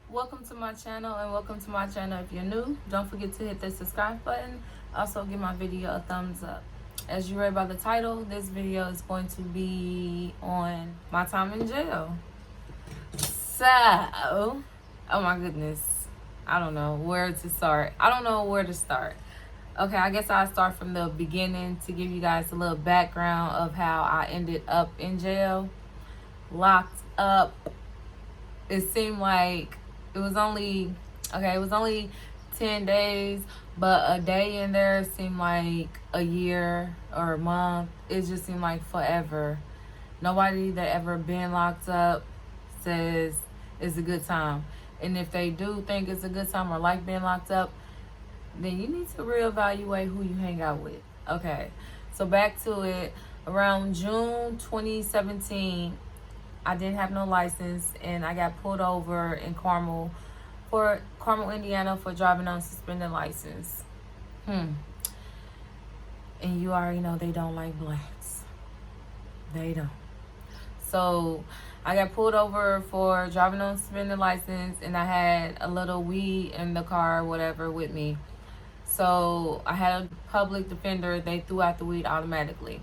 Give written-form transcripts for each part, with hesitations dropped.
Welcome to my channel, and welcome to my channel if you're new. Don't forget to hit the subscribe button. Also give my video a thumbs up. As you read by the title, this video is going to be on my time in jail. So, oh my goodness, I don't know where to start. Okay, I guess I'll start from the beginning to give you guys a little background of how I ended up in jail, locked up. It seemed like it was only 10 days, but a day in there seemed like a year or a month. It just seemed like forever. Nobody that ever been locked up says it's a good time. And if they do think it's a good time or like being locked up, then you need to reevaluate who you hang out with. Okay, so back to it. Around June 2017, I didn't have no license, and I got pulled over in Carmel, Indiana, for driving on suspended license. And you already know they don't like blacks. They don't. So I got pulled over for driving on suspended license, and I had a little weed in the car or whatever with me. So I had a public defender. They threw out the weed automatically.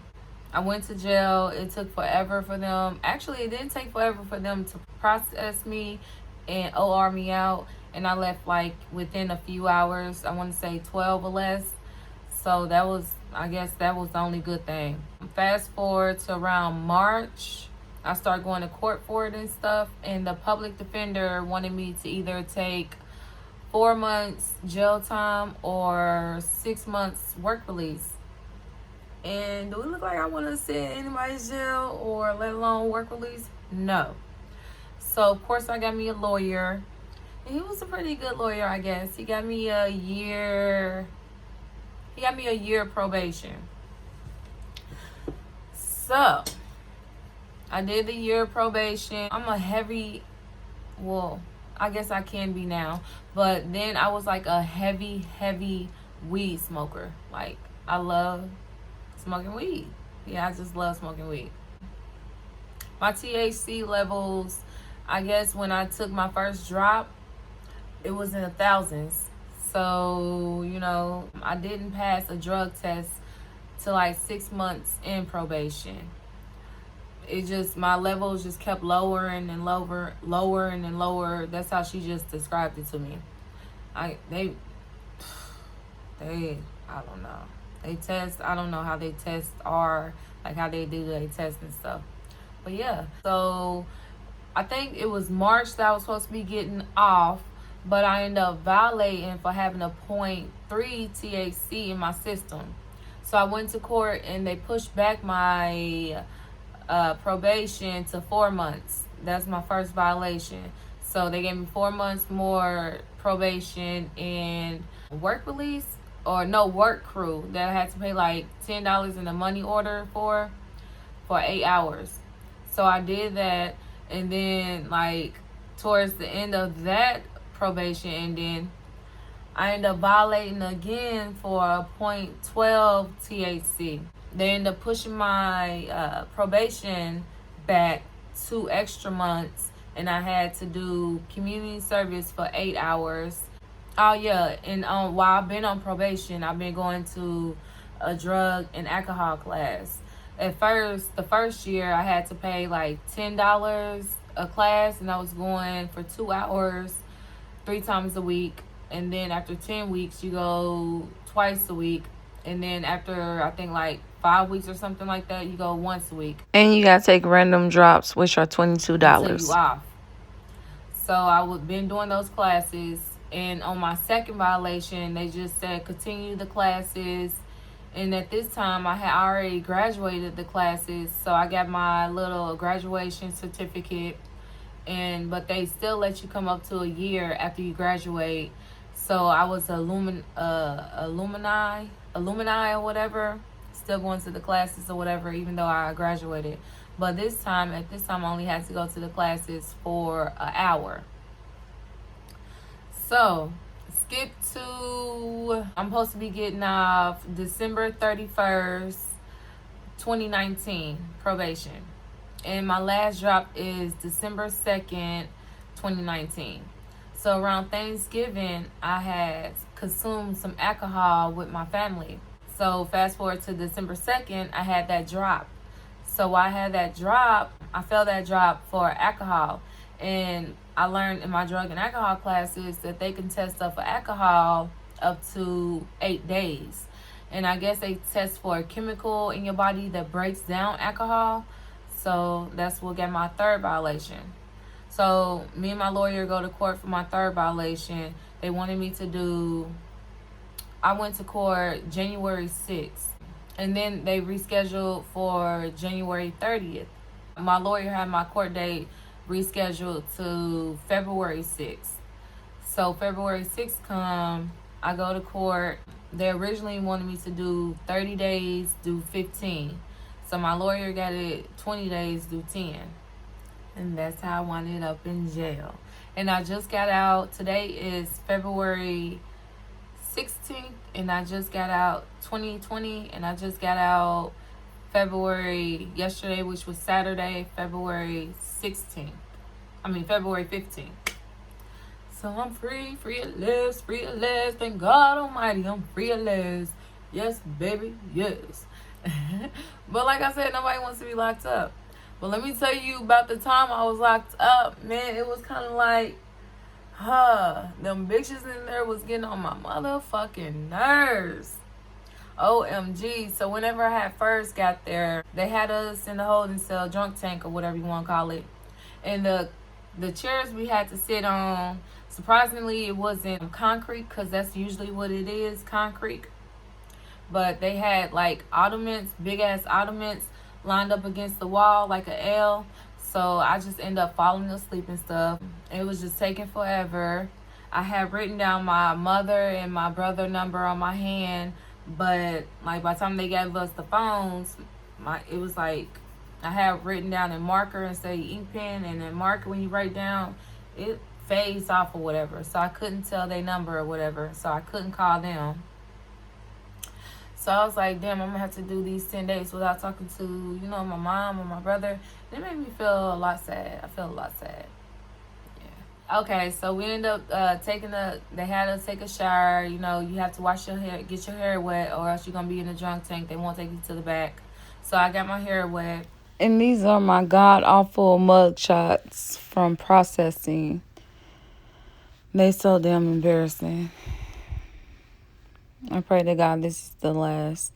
I went to jail. It took forever for them. Actually, it didn't take forever for them to process me and OR me out. And I left like within a few hours. I want to say 12 or less. So I guess that was the only good thing. Fast forward to around March, I started going to court for it and stuff. And the public defender wanted me to either take 4 months jail time or 6 months work release. And do it look like I want to sit in anybody's jail or let alone work release? No. So of course I got me a lawyer. And he was a pretty good lawyer, I guess. He got me a year probation. So I did the year probation. I'm a I guess I can be now. But then I was like a heavy weed smoker. Like, I love smoking weed. Yeah, I just love smoking weed. My THC levels, I guess when I took my first drop, it was in the thousands. So, I didn't pass a drug test till like 6 months in probation. My levels just kept lowering and lower. That's how she just described it to me. I don't know. They test, I don't know how they test like how they do their test and stuff. But yeah, so I think it was March that I was supposed to be getting off, but I ended up violating for having a 0.3 THC in my system. So I went to court and they pushed back my probation to 4 months. That's my first violation. So they gave me 4 months more probation and work release. Or no, work crew that I had to pay like $10 in a money order for 8 hours. So I did that, and then like towards the end of that probation ending, I ended up violating again for a 0.12 THC. They ended up pushing my probation back 2 extra months, and I had to do community service for 8 hours. Oh yeah, and while I've been on probation, I've been going to a drug and alcohol class. At first, the first year, I had to pay like $10 a class, and I was going for 2 hours, 3 times a week. And then after 10 weeks, you go twice a week. And then after, I think like 5 weeks or something like that, you go once a week. And you gotta take random drops, which are $22. Until you off. So I would been doing those classes. And on my second violation, they just said continue the classes. And at this time, I had already graduated the classes. So I got my little graduation certificate. But they still let you come up to a year after you graduate. So I was alumni or whatever. Still going to the classes or whatever, even though I graduated. But at this time, I only had to go to the classes for an hour. So, skip to, I'm supposed to be getting off December 31st, 2019, probation. And my last drop is December 2nd, 2019. So around Thanksgiving, I had consumed some alcohol with my family. So fast forward to December 2nd, I had that drop. So while I had that drop, I felt that drop for alcohol. And I learned in my drug and alcohol classes that they can test up for alcohol up to 8 days. And I guess they test for a chemical in your body that breaks down alcohol. So that's what got my third violation. So me and my lawyer go to court for my third violation. They wanted me to do, I went to court January 6th. And then they rescheduled for January 30th. My lawyer had my court date rescheduled to February 6th. So February 6th come, I go to court. They originally wanted me to do 30 days, do 15. So my lawyer got it 20 days, do 10. And that's how I wound up in jail. And I just got out. Today is February 16th, and I just got out 2020, and I just got out yesterday, which was Saturday, February 15th. So I'm free at last, thank God Almighty, I'm free at last. Yes, baby, yes. But like I said, nobody wants to be locked up. But let me tell you about the time I was locked up, man. It was kind of like, them bitches in there was getting on my motherfucking nerves. OMG. So whenever I had first got there, they had us in the holding cell, drunk tank or whatever you want to call it. And the chairs we had to sit on, surprisingly, it wasn't concrete, because that's usually what it is, concrete. But they had like ottomans, big ass ottomans, lined up against the wall like a L. So I just ended up falling asleep and stuff. It was just taking forever. I had written down my mother and my brother number on my hand, but like by the time they gave us the phones, it was like I had written down in marker and say ink pen, and then marker, when you write down, it fades off or whatever. So I couldn't tell their number or whatever. So I couldn't call them. So I was like, damn, I'm going to have to do these 10 days without talking to, my mom or my brother. It made me feel a lot sad. I feel a lot sad. Yeah. Okay, so we ended up they had us take a shower. You have to wash your hair, get your hair wet, or else you're going to be in the drunk tank. They won't take you to the back. So I got my hair wet. And these are my god-awful mug shots from processing. They so damn embarrassing. I pray to God this is the last.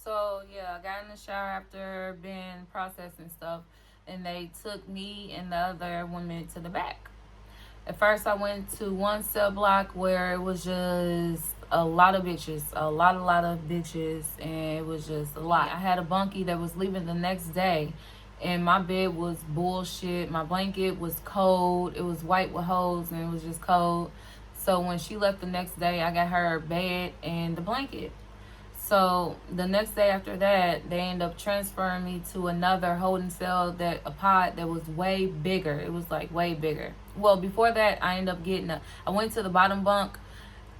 So, yeah, I got in the shower after being processed and stuff, and they took me and the other women to the back. At first, I went to one cell block where it was just a lot of bitches, a lot of bitches, and it was just a lot. I had a bunkie that was leaving the next day, and my bed was bullshit. My blanket was cold. It was white with holes, and it was just cold. So when she left the next day, I got her bed and the blanket. So the next day after that, they ended up transferring me to another holding cell, a pod that was way bigger. It was like way bigger. Well, before that, I ended up I went to the bottom bunk,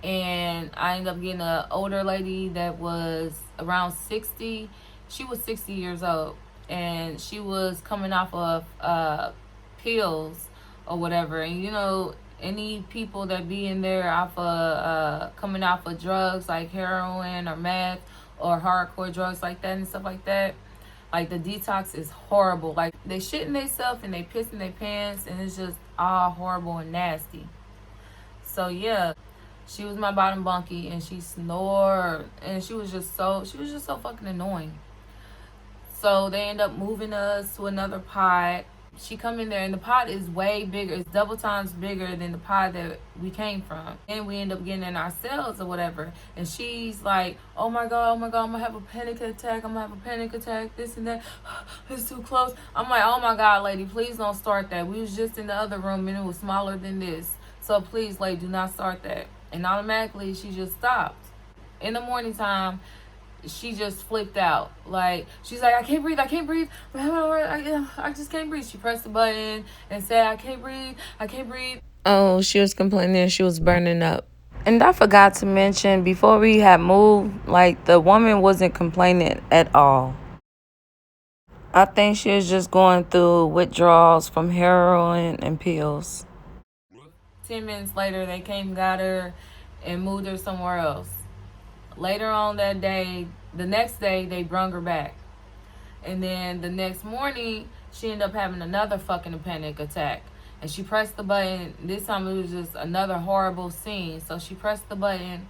and I ended up getting an older lady that was around 60. She was 60 years old, and she was coming off of pills or whatever. And any people that be in there coming off of drugs like heroin or meth or hardcore drugs like that and stuff like that, like the detox is horrible. Like they shitting themselves and they pissing their pants, and it's just all horrible and nasty. So yeah, she was my bottom bunkie, and she snored, and she was just so fucking annoying. So they end up moving us to another pod. She come in there, and the pod is way bigger. It's double times bigger than the pod that we came from. And we end up getting in our cells or whatever. And she's like, oh my God, I'm going to have a panic attack, this and that. It's too close. I'm like, oh my God, lady, please don't start that. We was just in the other room, and it was smaller than this. So please, lady, do not start that. And automatically, she just stopped. In the morning time, she just flipped out. Like, she's like, I can't breathe. I just can't breathe. She pressed the button and said, I can't breathe. Oh, she was complaining she was burning up. And I forgot to mention, before we had moved, like, the woman wasn't complaining at all. I think she was just going through withdrawals from heroin and pills. 10 minutes later, they came, got her, and moved her somewhere else. Later on that day, the next day, they brung her back. And then the next morning, she ended up having another fucking panic attack. And she pressed the button. This time it was just another horrible scene. So she pressed the button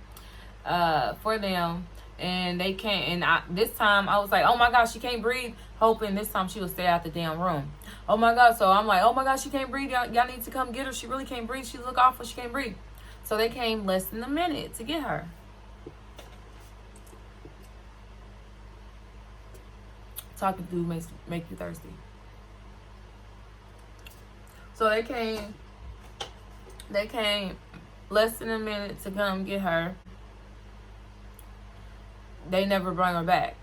for them. And they came. And this time I was like, oh my God, she can't breathe. Hoping this time she would stay out the damn room. Oh my God. So I'm like, oh my God, she can't breathe. Y'all need to come get her. She really can't breathe. She look awful. She can't breathe. So they came less than a minute to get her. Talking through make you thirsty. So they came less than a minute to come get her. They never brought her back.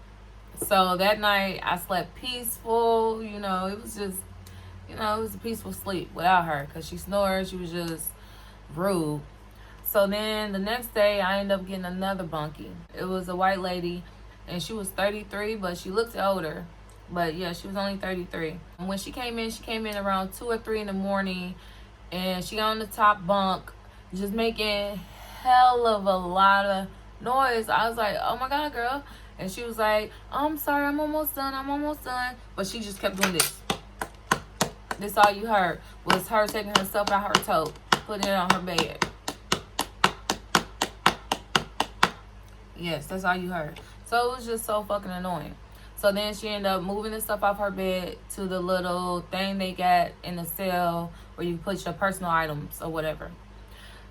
So that night I slept peaceful. It was just, it was a peaceful sleep without her, because she snored. She was just rude. So then the next day I ended up getting another bunkie. It was a white lady, and she was 33, but she looked older. But yeah, she was only 33. And when she came in around 2 or 3 in the morning, and she got on the top bunk, just making hell of a lot of noise. I was like, oh my God, girl. And she was like, oh, I'm sorry, I'm almost done. But she just kept doing this. This all you heard was her taking herself out her tote, putting it on her bed. Yes, that's all you heard. So it was just so fucking annoying. So then she ended up moving the stuff off her bed to the little thing they got in the cell where you put your personal items or whatever.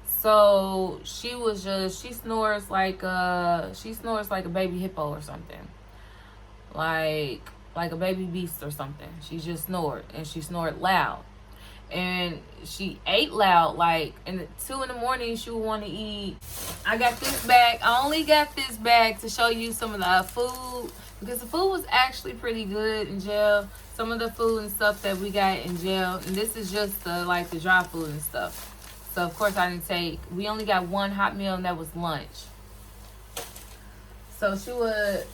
So she snores like a baby hippo or something. Like a baby beast or something. She just snored, and she snored loud. And she ate loud, like in 2 in the morning she would want to eat. I got this bag. I only got this bag to show you some of the food, because the food was actually pretty good in jail. Some of the food and stuff that we got in jail, and this is just the dry food and stuff. So of course I didn't take. We only got one hot meal, and that was lunch. So she would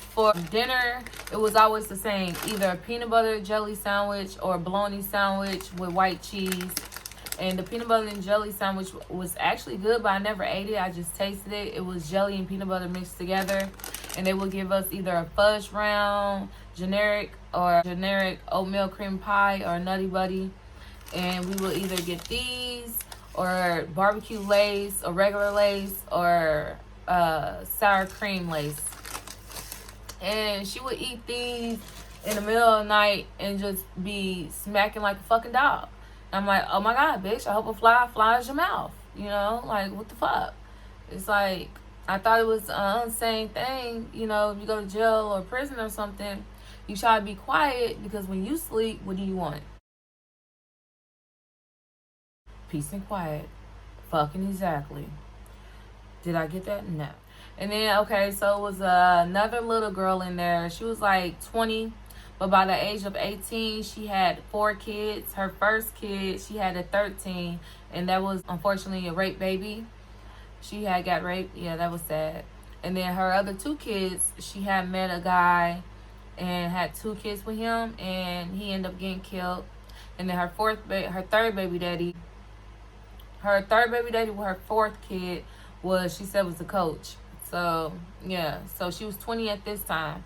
for dinner, it was always the same. Either a peanut butter jelly sandwich or a bologna sandwich with white cheese. And the peanut butter and jelly sandwich was actually good, but I never ate it. I just tasted it. It was jelly and peanut butter mixed together. And they would give us either a fudge round, generic oatmeal cream pie, or a nutty buddy. And we would either get these or barbecue lace or regular lace or sour cream lace. And she would eat these in the middle of the night and just be smacking like a fucking dog. I'm like, oh my God, bitch, I hope a fly flies your mouth. What the fuck? It's like, I thought it was an insane thing. If you go to jail or prison or something, you try to be quiet, because when you sleep, what do you want? Peace and quiet. Fucking exactly. Did I get that? No. And then, okay, so it was another little girl in there. She was like 20, but by the age of 18, she had 4 kids. Her first kid, she had at 13, and that was unfortunately a rape baby. She had got raped. Yeah, that was sad. And then her other 2 kids, she had met a guy and had 2 kids with him, and he ended up getting killed. And then her third baby daddy with her 4th kid she said was a coach. So yeah, so she was 20 at this time.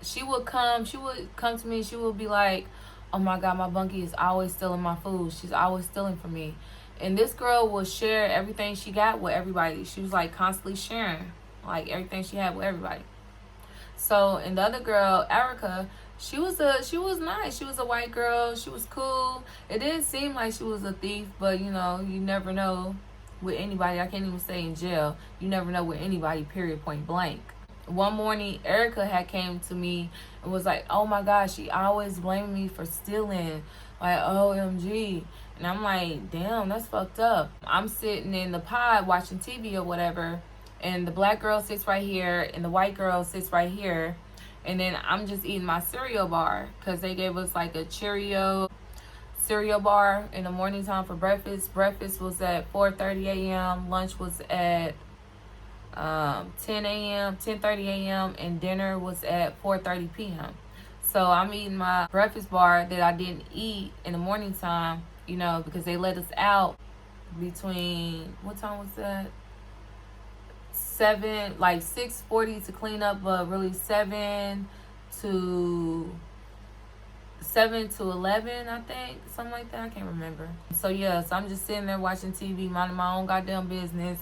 She would come to me, she would be like, oh my God, my bunkie is always stealing my food. She's always stealing from me. And this girl will share everything she got with everybody. She was constantly sharing everything she had with everybody. So, and the other girl, Erica, she was nice. She was a white girl. She was cool. It didn't seem like she was a thief, but you never know with anybody. I can't even say in jail. You never know with anybody, period, point blank. One morning, Erica had came to me and was like, oh my gosh, she always blaming me for stealing. OMG. And I'm like, damn, that's fucked up. I'm sitting in the pod watching TV or whatever, and the black girl sits right here and the white girl sits right here. And then I'm just eating my cereal bar, because they gave us a Cheerio cereal bar in the morning time for breakfast. Breakfast was at 4:30 a.m. Lunch was at 10 a.m., 10:30 a.m., and dinner was at 4:30 p.m. So I'm eating my breakfast bar that I didn't eat in the morning time, because they let us out between, what time was that? 6:40 to clean up, but really 7 to 11, I think, something like that. I can't remember. So yeah, so I'm just sitting there watching TV, minding my own goddamn business,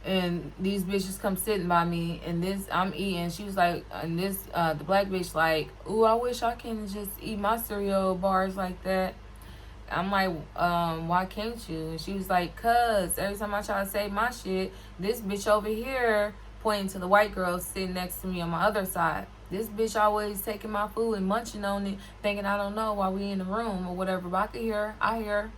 and these bitches come sitting by me, and I'm eating. She was like, and the black bitch like, ooh, I wish I can just eat my cereal bars like that. I'm like, why can't you? And she was like, cuz every time I try to say my shit, this bitch over here, pointing to the white girl sitting next to me on my other side, this bitch always taking my food and munching on it, thinking I don't know while we in the room or whatever. But I hear.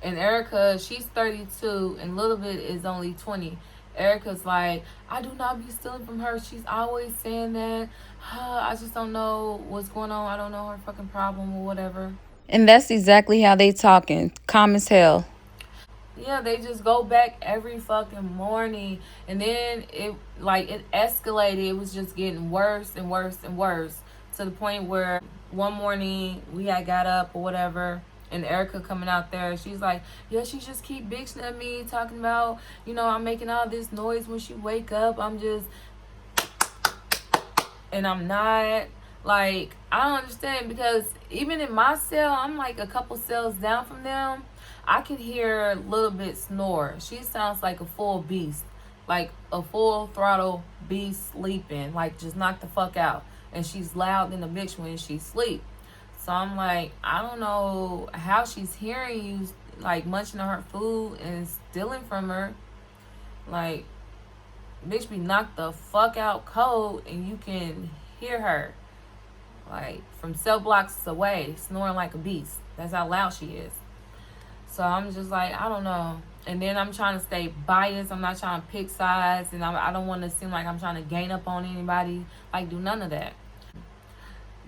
And Erica, she's 32, and Little Bit is only 20. Erica's like, I do not be stealing from her. She's always saying that. I just don't know what's going on. I don't know her fucking problem or whatever. And that's exactly how they talking. Calm as hell. Yeah, they just go back every fucking morning. And then it escalated. It was just getting worse and worse and worse, to the point where one morning we had got up or whatever, and Erica coming out there, she's like, yeah, she just keep bitching at me, talking about, I'm making all this noise when she wake up. And I'm not. Like, I don't understand, because even in my cell, I'm like a couple cells down from them, I can hear a little bit snore. She sounds like a full beast, like a full throttle beast sleeping, like just knocked the fuck out. And she's loud than a bitch when she sleep. So I'm like, I don't know how she's hearing you, like munching on her food and stealing from her. Like, bitch be knocked the fuck out cold, and you can hear her, like, from cell blocks away, snoring like a beast. That's how loud she is. So I'm just like, I don't know. And then I'm trying to stay biased. I'm not trying to pick sides, and I don't want to seem like I'm trying to gain up on anybody. Like, do none of that.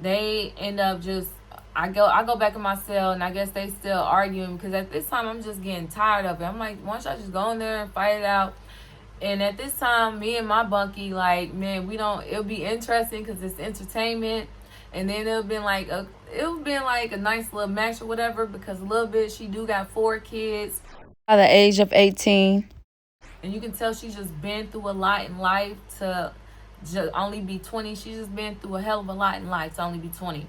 They end up just, I go back in my cell, and I guess they still arguing, because at this time I'm just getting tired of it. I'm like, why don't y'all just go in there and fight it out? And at this time, me and my bunkie, like, man, it'll be interesting because it's entertainment. And then it'll been like a nice little match or whatever, because a little bit, she do got 4 kids. By the age of 18. And you can tell she's just been through a lot in life to just only be 20. She's just been through a hell of a lot in life to only be 20.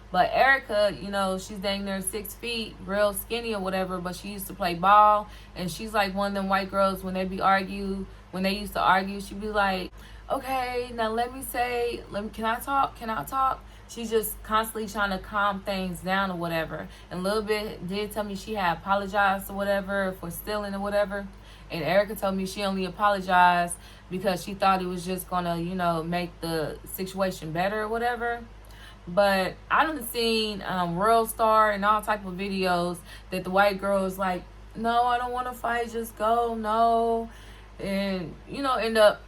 But Erica, she's dang near 6 feet, real skinny or whatever, but she used to play ball. And she's like one of them white girls, when they used to argue, she'd be like, okay, now can I talk? She's just constantly trying to calm things down or whatever. And Lil Bit did tell me she had apologized or whatever for stealing or whatever. And Erica told me she only apologized because she thought it was just gonna, make the situation better or whatever. But I done seen World Star and all type of videos that the white girl is like, no, I don't want to fight, just go, no. And, end up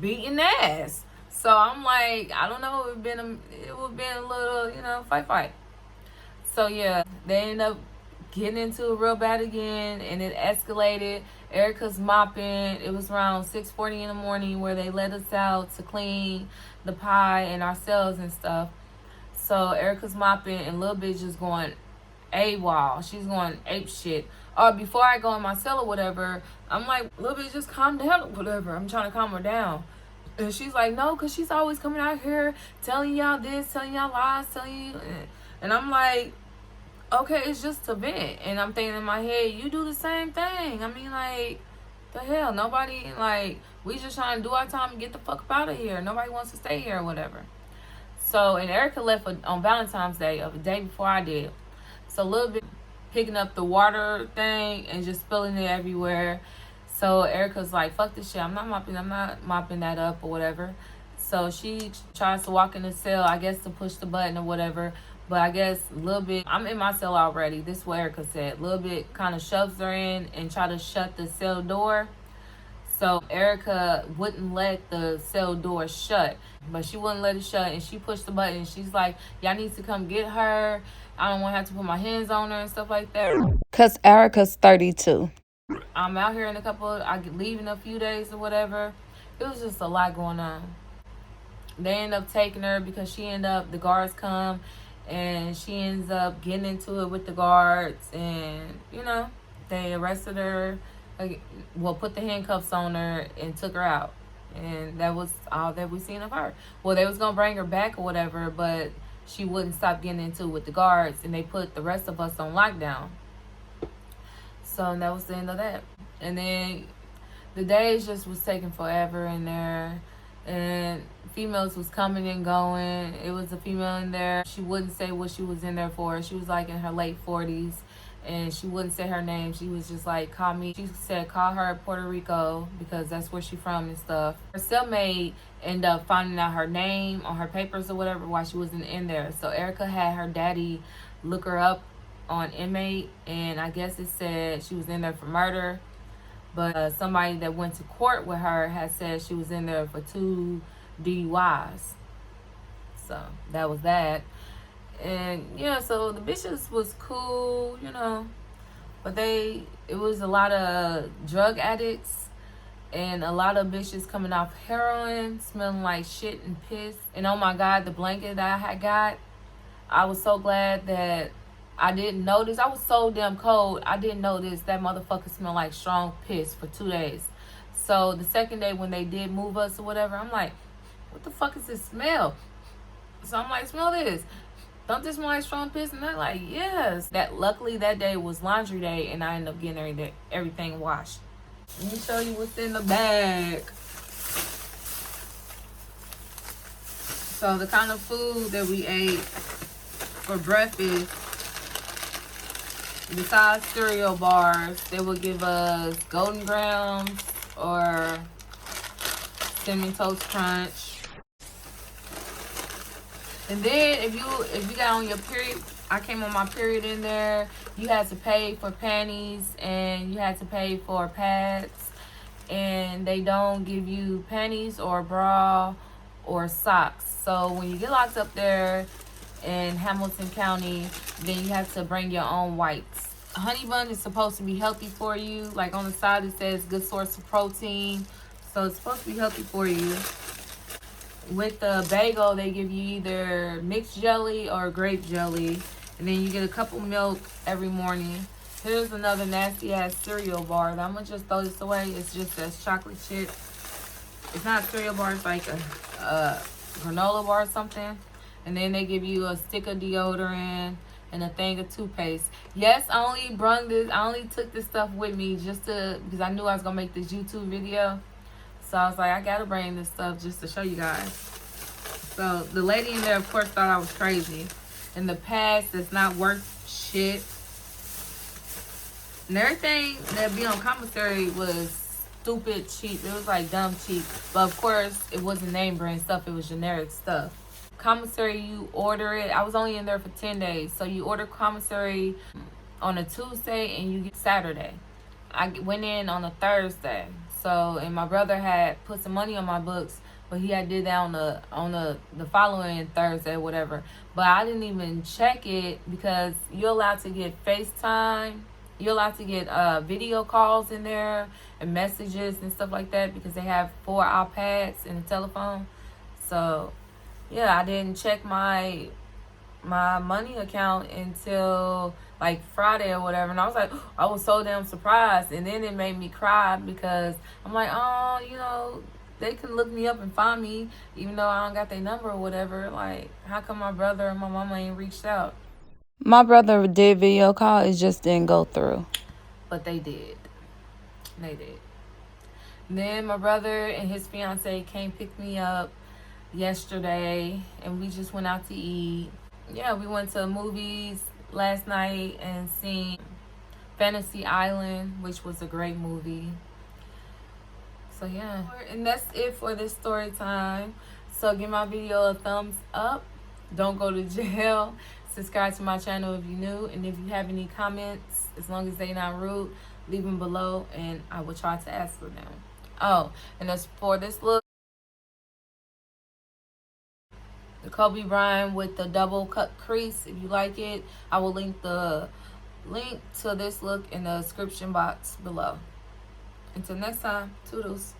beating ass. So I'm like, I don't know, it would have been a little, fight. So yeah, they end up getting into it real bad again, and it escalated. Erica's mopping. It was around 6:40 in the morning where they let us out to clean the pie and ourselves and stuff. So Erica's mopping, and Lil Bit just going AWOL. She's going ape shit. Or before I go in my cell or whatever, I'm like, Lil Bit, just calm down or whatever. I'm trying to calm her down. And she's like, no, because she's always coming out here telling y'all this, telling y'all lies, telling you. And I'm like, okay, it's just a vent. And I'm thinking in my head, you do the same thing. I mean, like, the hell, nobody, like, we just trying to do our time and get the fuck up out of here. Nobody wants to stay here or whatever. So, and Erica left on Valentine's Day, of the day before I did. So a little bit picking up the water thing and just spilling it everywhere. So Erica's like, fuck this shit, I'm not mopping that up or whatever. So she tries to walk in the cell, I guess, to push the button or whatever. But I guess a little bit, I'm in my cell already. This is what Erica said. A little bit kind of shoves her in and try to shut the cell door. So Erica wouldn't let the cell door shut. But she wouldn't let it shut, and she pushed the button. She's like, y'all need to come get her. I don't want to have to put my hands on her and stuff like that. Because Erica's 32. I'm out here in I leave in a few days or whatever. It was just a lot going on. They end up taking her because the guards come and she ends up getting into it with the guards, and they arrested her, put the handcuffs on her and took her out. And that was all that we seen of her. Well, they was gonna bring her back or whatever, but she wouldn't stop getting into it with the guards, and they put the rest of us on lockdown. So that was the end of that. And then the days just was taking forever in there, and females was coming and going. It was a female in there. She wouldn't say what she was in there for. She was like in her late 40s, and she wouldn't say her name. She was just like, call me. She said, call her Puerto Rico because that's where she from and stuff. Her cellmate ended up finding out her name on her papers or whatever while she wasn't in there. So Erica had her daddy look her up on inmate, and I guess it said she was in there for murder. But somebody that went to court with her had said she was in there for 2 DUIs. So that was that. And so the bitches was cool, but it was a lot of drug addicts and a lot of bitches coming off heroin, smelling like shit and piss. And oh my God, the blanket that I had got, I was so glad that I didn't notice. I was so damn cold. I didn't notice that motherfucker smelled like strong piss for 2 days. So the second day when they did move us or whatever, I'm like, what the fuck is this smell? So I'm like, smell this. Don't this smell like strong piss? And they're like, yes. Luckily that day was laundry day, and I ended up getting everything washed. Let me show you what's in the bag. So the kind of food that we ate for breakfast, besides cereal bars, they would give us Golden Grams or Cinnamon Toast Crunch. And then if you got on your period, I came on my period in there, you had to pay for panties and you had to pay for pads. And they don't give you panties or bra or socks. So when you get locked up there in Hamilton County, then you have to bring your own wipes. Honey bun is supposed to be healthy for you. Like on the side it says good source of protein. So it's supposed to be healthy for you. With the bagel, they give you either mixed jelly or grape jelly. And then you get a cup of milk every morning. Here's another nasty ass cereal bar. I'm going to just throw this away. It's just a chocolate chip. It's not a cereal bar. It's like a granola bar or something. And then they give you a stick of deodorant and a thing of toothpaste. Yes, I only took this stuff with me because I knew I was going to make this YouTube video. So I was like, I gotta bring this stuff just to show you guys. So the lady in there, of course, thought I was crazy. And the pads that's not worth shit. And everything that be on commissary was stupid cheap. It was like dumb cheap. But of course, it wasn't name brand stuff. It was generic stuff. Commissary, you order it. I was only in there for 10 days. So you order commissary on a Tuesday and you get Saturday. I went in on a Thursday. So, and my brother had put some money on my books, but he had did that on the following Thursday or whatever. But I didn't even check it because you're allowed to get FaceTime. You're allowed to get video calls in there and messages and stuff like that because they have 4 iPads and a telephone. So, yeah, I didn't check my money account until like Friday or whatever, and I was so damn surprised. And then it made me cry because I'm like, oh, they can look me up and find me even though I don't got their number or whatever. Like, how come my brother and my mama ain't reached out? My brother did video call, it just didn't go through. But they did. And then my brother and his fiance came pick me up yesterday, and we just went out to eat. Yeah, we went to movies last night and seen Fantasy Island, which was a great movie. So yeah, and that's it for this story time. So give my video a thumbs up. Don't go to jail. Subscribe to my channel if you're new, and if you have any comments, as long as they're not rude, leave them below and I will try to answer them. Oh, and as for this look, the Kobe Bryant with the double cut crease, if you like it, I will link the link to this look in the description box below. Until next time, toodles.